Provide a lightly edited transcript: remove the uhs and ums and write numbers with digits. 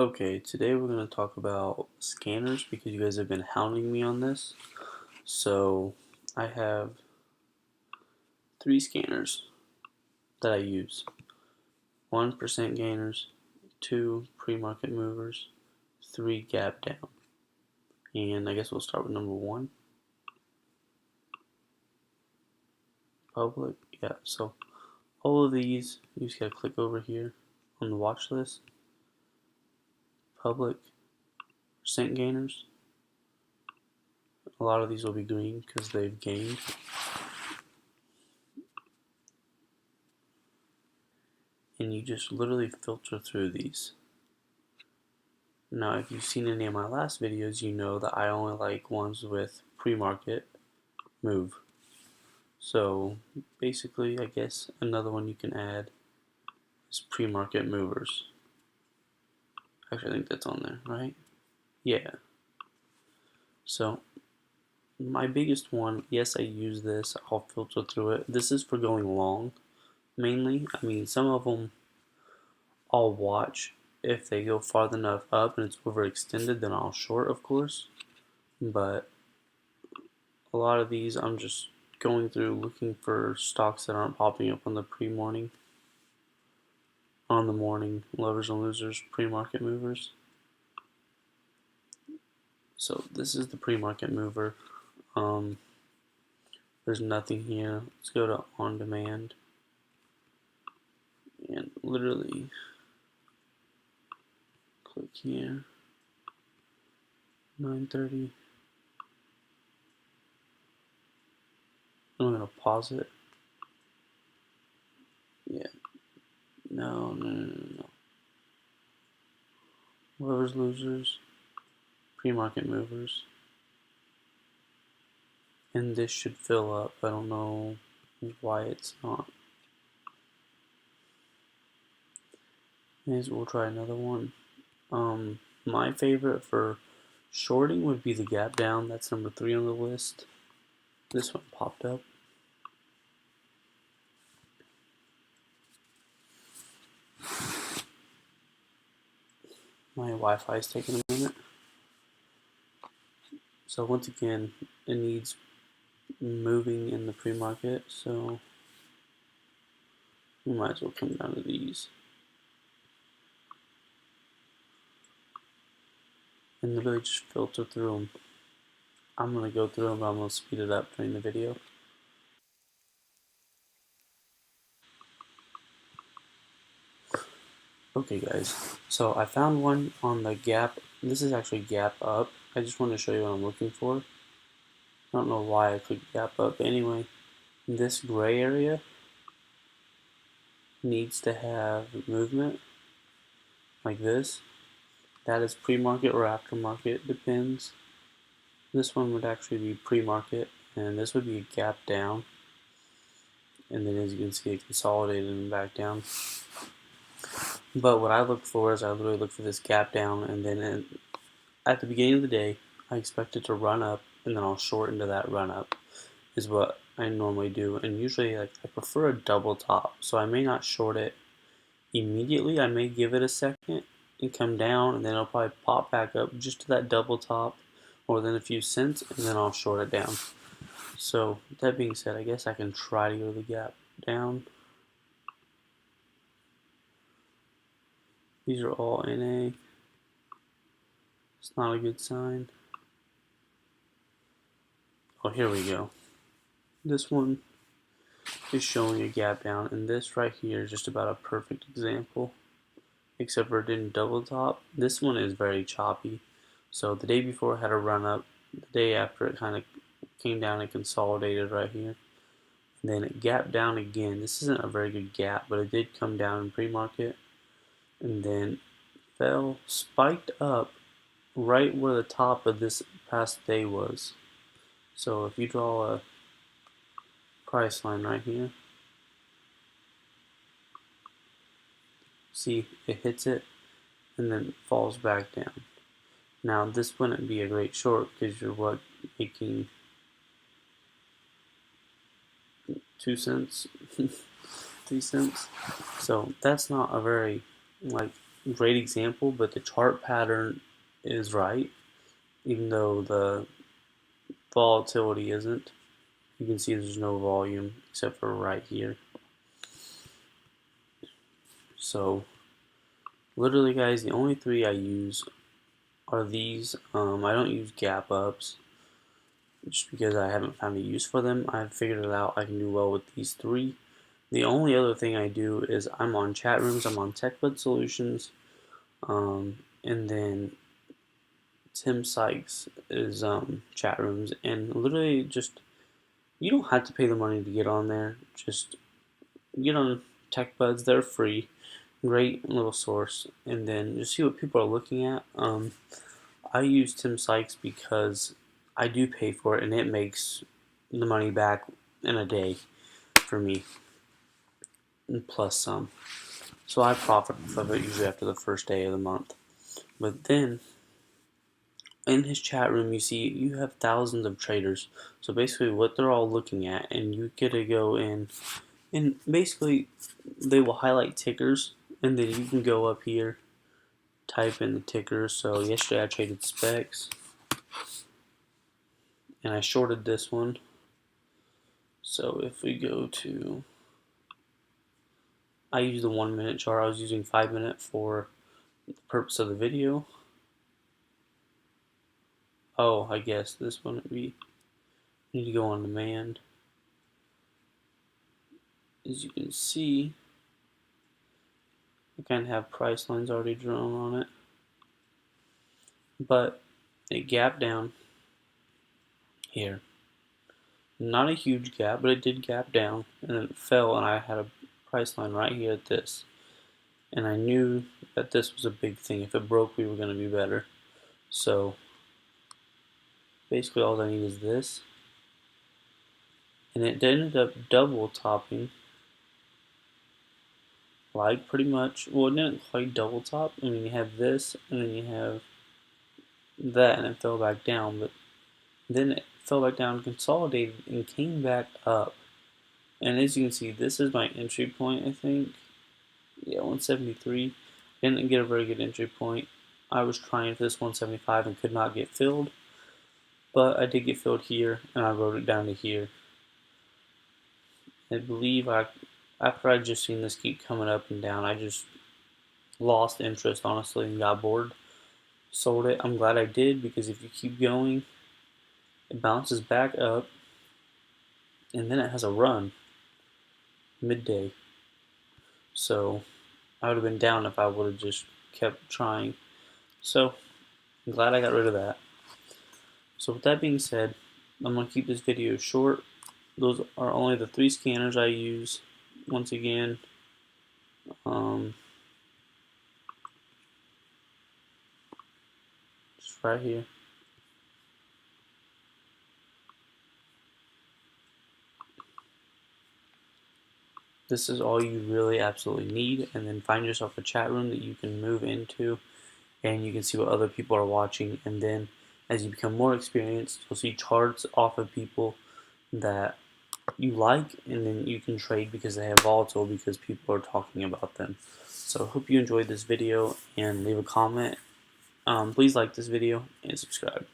Okay, today we're going to talk about scanners because you guys have been hounding me on this. So, I have three scanners that I use. 1% gainers, two pre-market movers, three gap down. And I guess we'll start with number one. Public. Yeah, so all of these, you just gotta click over here on the watch list. Public percent gainers. A lot of these will be green because they've gained. And you just literally filter through these. Now, if you've seen any of my last videos, you know that I only like ones with pre-market move. So, basically, I guess another one you can add is pre-market movers. Actually, I think that's on there, right? Yeah. So, my biggest one, yes, I use this. I'll filter through it. This is for going long, mainly. I mean, some of them I'll watch. If they go farther enough up and it's overextended, then I'll short, of course. But a lot of these I'm just going through looking for stocks that aren't popping up on the pre-morning, on the morning lovers and losers, pre-market movers. So this is the pre-market mover. There's nothing here. Let's go to on demand and literally click here. 9:30. I'm gonna pause it. Yeah. No. Lovers, losers, pre-market movers. And this should fill up. I don't know why it's not. We'll try another one. My favorite for shorting would be the gap down. That's number 3 on the list. This one popped up. My Wi-Fi is taking a minute. So once again, it needs moving in the pre-market. So we might as well come down to these. And literally just filter through them. I'm going to go through them, but I'm going to speed it up during the video. Okay guys, so I found one on the gap. This is actually gap up. I just want to show you what I'm looking for. I don't know why I clicked gap up, but anyway, this gray area needs to have movement like this. That is pre-market or aftermarket, depends. This one would actually be pre-market, and this would be a gap down. And then as you can see, it consolidated and back down. But what I look for is I literally look for this gap down, and then at the beginning of the day, I expect it to run up, and then I'll short into that run up, is what I normally do. And usually, I prefer a double top, so I may not short it immediately. I may give it a second and come down, and then it'll probably pop back up just to that double top, or within a few cents, and then I'll short it down. So that being said, I guess I can try to go to the gap down. These are all NA. It's not a good sign. Oh, here we go. This one is showing a gap down, and this right here is just about a perfect example, except for it didn't double top. This one is very choppy. So the day before it had a run up, the day after it kind of came down and consolidated right here. And then it gapped down again. This isn't a very good gap, but it did come down in pre-market. And then fell, spiked up right where the top of this past day was. So if you draw a price line right here, see it hits it and then falls back down. Now this wouldn't be a great short because you're making 2 cents, 3 cents. So that's not a very great example, but the chart pattern is right, even though the volatility isn't. You can see there's no volume except for right here. So literally, guys, the only three I use are these. I don't use gap ups just because I haven't found a use for them. I've figured it out. I can do well with these three. The only other thing I do is I'm on chat rooms. I'm on TechBud Solutions, and then Tim Sykes is chat rooms, and literally just you don't have to pay the money to get on there. Just get on TechBuds. They're free. Great little source, and then just see what people are looking at. I use Tim Sykes because I do pay for it, and it makes the money back in a day for me, and plus some. So I profit from it usually after the first day of the month. But then in his chat room, you see you have thousands of traders. So basically, what they're all looking at, and you get to go in, and basically they will highlight tickers, and then you can go up here, type in the tickers. So yesterday I traded specs, and I shorted this one. So if we go to, I use the 1 minute chart. I was using 5 minute for the purpose of the video. Oh, I guess this one would be, need to go on demand. As you can see, I kind of have price lines already drawn on it, but it gapped down here. Not a huge gap, but it did gap down, and then it fell, and I had a price line right here at this. And I knew that this was a big thing. If it broke, we were going to be better. So basically all I need is this. And it ended up double topping. Like pretty much, well, it didn't quite double top. I mean, you have this, and then you have that, and it fell back down. But then it fell back down, consolidated, and came back up. And as you can see, this is my entry point, I think. Yeah, 173. Didn't get a very good entry point. I was trying for this 175 and could not get filled. But I did get filled here, and I wrote it down to here. I believe after I just seen this keep coming up and down, I just lost interest, honestly, and got bored. Sold it. I'm glad I did, because if you keep going, it bounces back up, and then it has a run midday. So I would have been down if I would have just kept trying. So I'm glad I got rid of that. So with that being said, I'm going to keep this video short. Those are only the 3 scanners I use. Once again, just right here. This is all you really absolutely need, and then find yourself a chat room that you can move into, and you can see what other people are watching, and then as you become more experienced, you'll see charts off of people that you like, and then you can trade because they have volatile, because people are talking about them. So I hope you enjoyed this video, and leave a comment. Please like this video and subscribe.